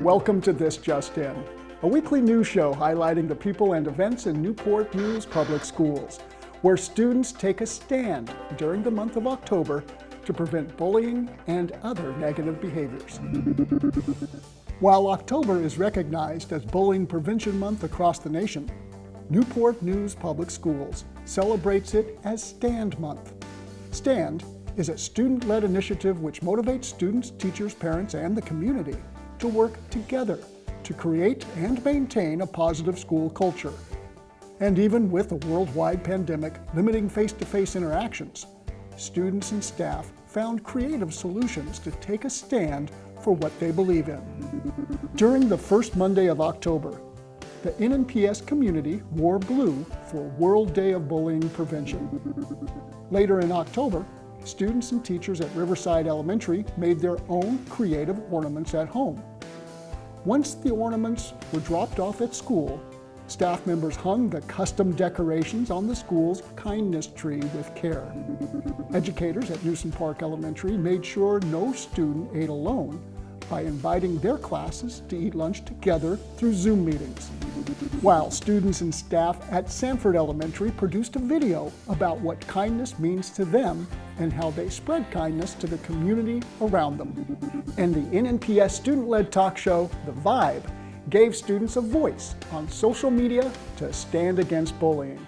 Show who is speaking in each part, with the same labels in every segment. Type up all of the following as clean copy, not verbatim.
Speaker 1: Welcome to This Just In, a weekly news show highlighting the people and events in Newport News Public Schools, where students take a stand during the month of October to prevent bullying and other negative behaviors. While October is recognized as Bullying Prevention Month across the nation, Newport News Public Schools celebrates it as STAND Month. STAND is a student-led initiative which motivates students, teachers, parents, and the community to work together to create and maintain a positive school culture. And even with a worldwide pandemic limiting face-to-face interactions, students and staff found creative solutions to take a stand for what they believe in. During the first Monday of October, the NNPS community wore blue for World Day of Bullying Prevention. Later in October, students and teachers at Riverside Elementary made their own creative ornaments at home. Once the ornaments were dropped off at school, staff members hung the custom decorations on the school's kindness tree with care. Educators at Newsom Park Elementary made sure no student ate alone by inviting their classes to eat lunch together through Zoom meetings. While students and staff at Sanford Elementary produced a video about what kindness means to them and how they spread kindness to the community around them. And the NNPS student-led talk show, The Vibe, gave students a voice on social media to stand against bullying.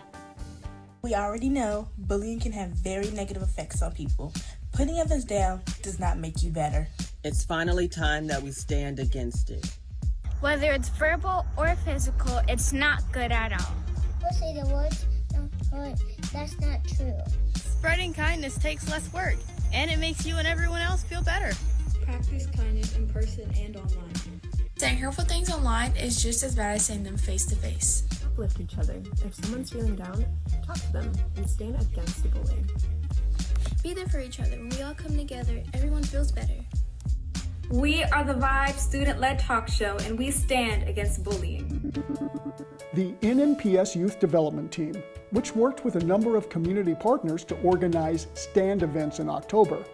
Speaker 2: We already know bullying can have very negative effects on people. Putting others down does not make you better.
Speaker 3: It's finally time that we stand against it.
Speaker 4: Whether it's verbal or physical, it's not good at all.
Speaker 5: People say the words don't hurt. That's not true.
Speaker 6: Spreading kindness takes less work, and it makes you and everyone else feel better.
Speaker 7: Practice kindness in person and online.
Speaker 8: Saying hurtful things online is just as bad as saying them face to face.
Speaker 9: Uplift each other. If someone's feeling down, talk to them and stand against the bullying.
Speaker 10: Be there for each other. When we all come together, everyone feels better.
Speaker 11: We are the Vibe student-led talk show, and we stand against bullying.
Speaker 1: The NNPS Youth Development Team, which worked with a number of community partners to organize STAND events in October,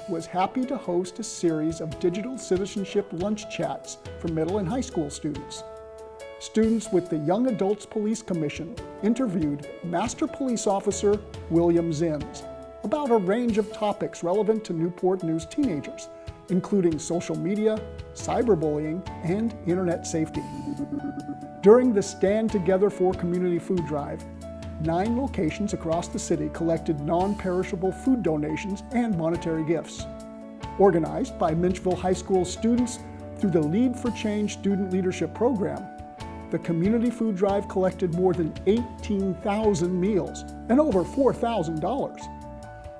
Speaker 1: was happy to host a series of digital citizenship lunch chats for middle and high school students. Students with the Young Adults Police Commission interviewed Master Police Officer William Zins about a range of topics relevant to Newport News teenagers, including social media, cyberbullying, and internet safety. During the Stand Together for Community food drive, 9 locations across the city collected non-perishable food donations and monetary gifts. Organized by Minchville High School students through the Lead for Change Student Leadership Program, the community food drive collected more than 18,000 meals and over $4,000.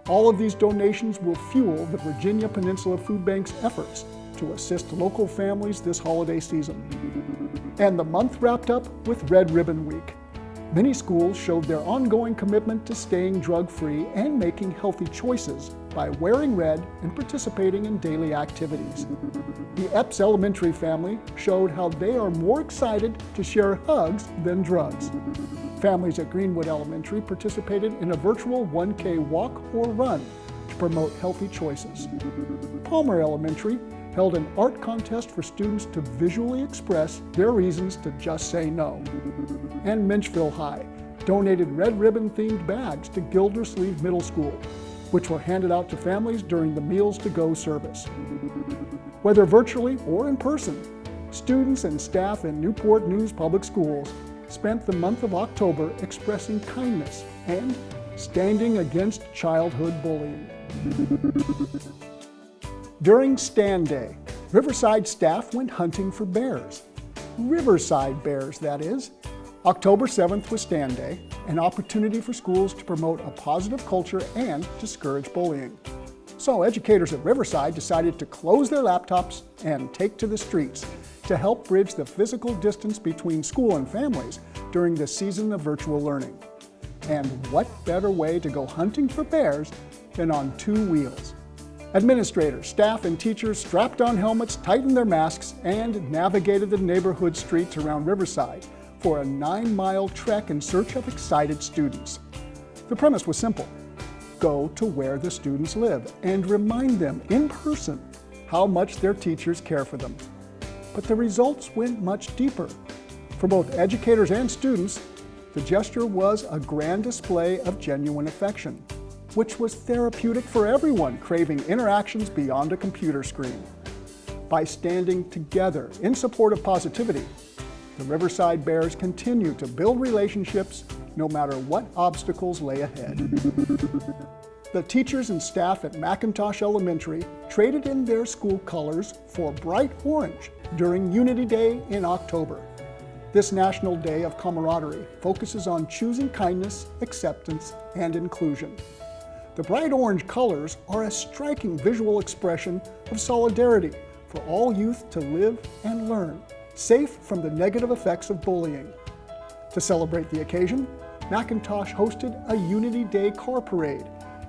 Speaker 1: All of these donations will fuel the Virginia Peninsula Food Bank's efforts to assist local families this holiday season. And the month wrapped up with Red Ribbon Week. Many schools showed their ongoing commitment to staying drug-free and making healthy choices by wearing red and participating in daily activities. The Epps Elementary family showed how they are more excited to share hugs than drugs. Families at Greenwood Elementary participated in a virtual 1K walk or run to promote healthy choices. Palmer Elementary held an art contest for students to visually express their reasons to just say no. And Minchville High donated red ribbon-themed bags to Gildersleeve Middle School, which were handed out to families during the Meals to Go service. Whether virtually or in person, students and staff in Newport News Public Schools spent the month of October expressing kindness and standing against childhood bullying. During Stand Day, Riverside staff went hunting for bears. Riverside bears, that is. October 7th was Stand Day, an opportunity for schools to promote a positive culture and discourage bullying. So educators at Riverside decided to close their laptops and take to the streets to help bridge the physical distance between school and families during this season of virtual learning. And what better way to go hunting for bears than on 2 wheels? Administrators, staff, and teachers strapped on helmets, tightened their masks, and navigated the neighborhood streets around Riverside for a 9-mile trek in search of excited students. The premise was simple: go to where the students live and remind them in person how much their teachers care for them. but the results went much deeper. For both educators and students, the gesture was a grand display of genuine affection, which was therapeutic for everyone craving interactions beyond a computer screen. By standing together in support of positivity, the Riverside Bears continue to build relationships no matter what obstacles lay ahead. The teachers and staff at McIntosh Elementary traded in their school colors for bright orange during Unity Day in October. This National Day of Camaraderie focuses on choosing kindness, acceptance, and inclusion. The bright orange colors are a striking visual expression of solidarity for all youth to live and learn, safe from the negative effects of bullying. To celebrate the occasion, McIntosh hosted a Unity Day car parade,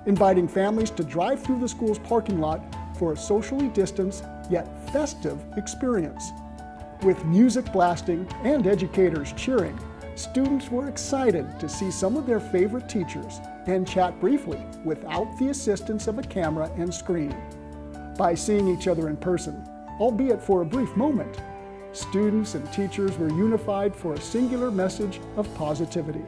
Speaker 1: inviting families to drive through the school's parking lot for a socially distanced yet festive experience. With music blasting and educators cheering, students were excited to see some of their favorite teachers and chat briefly without the assistance of a camera and screen. By seeing each other in person, albeit for a brief moment, students and teachers were unified for a singular message of positivity.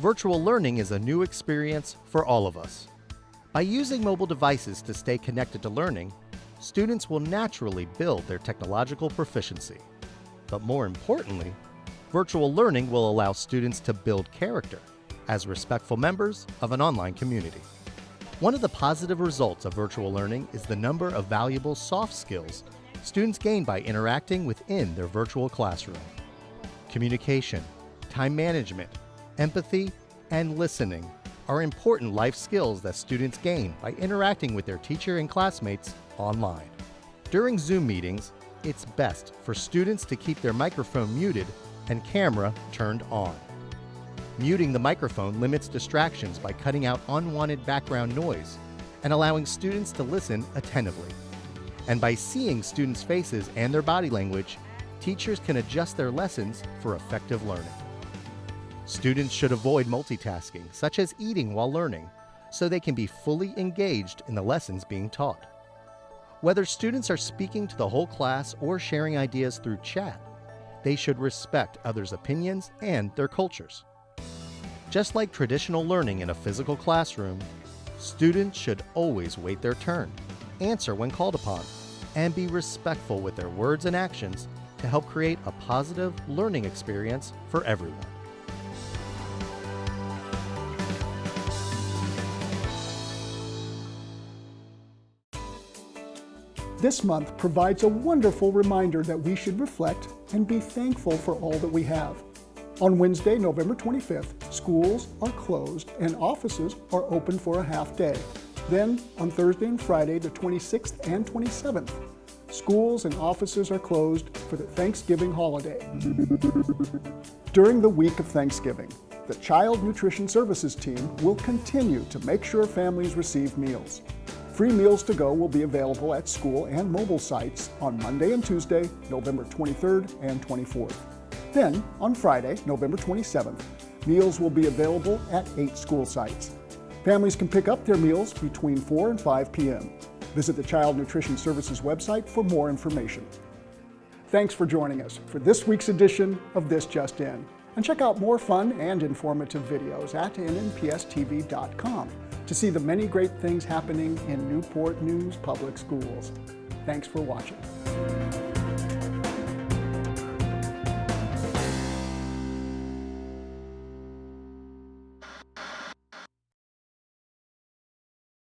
Speaker 12: Virtual learning is a new experience for all of us. By using mobile devices to stay connected to learning, students will naturally build their technological proficiency. But more importantly, virtual learning will allow students to build character as respectful members of an online community. One of the positive results of virtual learning is the number of valuable soft skills students gain by interacting within their virtual classroom. Communication, time management, empathy, and listening are important life skills that students gain by interacting with their teacher and classmates online. During Zoom meetings, it's best for students to keep their microphone muted and camera turned on. Muting the microphone limits distractions by cutting out unwanted background noise and allowing students to listen attentively. And by seeing students' faces and their body language, teachers can adjust their lessons for effective learning. Students should avoid multitasking, such as eating while learning, so they can be fully engaged in the lessons being taught. Whether students are speaking to the whole class or sharing ideas through chat, they should respect others' opinions and their cultures. Just like traditional learning in a physical classroom, students should always wait their turn, answer when called upon, and be respectful with their words and actions to help create a positive learning experience for everyone.
Speaker 1: This month provides a wonderful reminder that we should reflect and be thankful for all that we have. On Wednesday, November 25th, schools are closed and offices are open for a half day. Then, on Thursday and Friday, the 26th and 27th, schools and offices are closed for the Thanksgiving holiday. During the week of Thanksgiving, the Child Nutrition Services team will continue to make sure families receive meals. Free meals to go will be available at school and mobile sites on Monday and Tuesday, November 23rd and 24th. Then, on Friday, November 27th, meals will be available at 8 school sites. Families can pick up their meals between 4 and 5 p.m. Visit the Child Nutrition Services website for more information. Thanks for joining us for this week's edition of This Just In. And check out more fun and informative videos at nnpstv.com to see the many great things happening in Newport News Public Schools. Thanks for watching.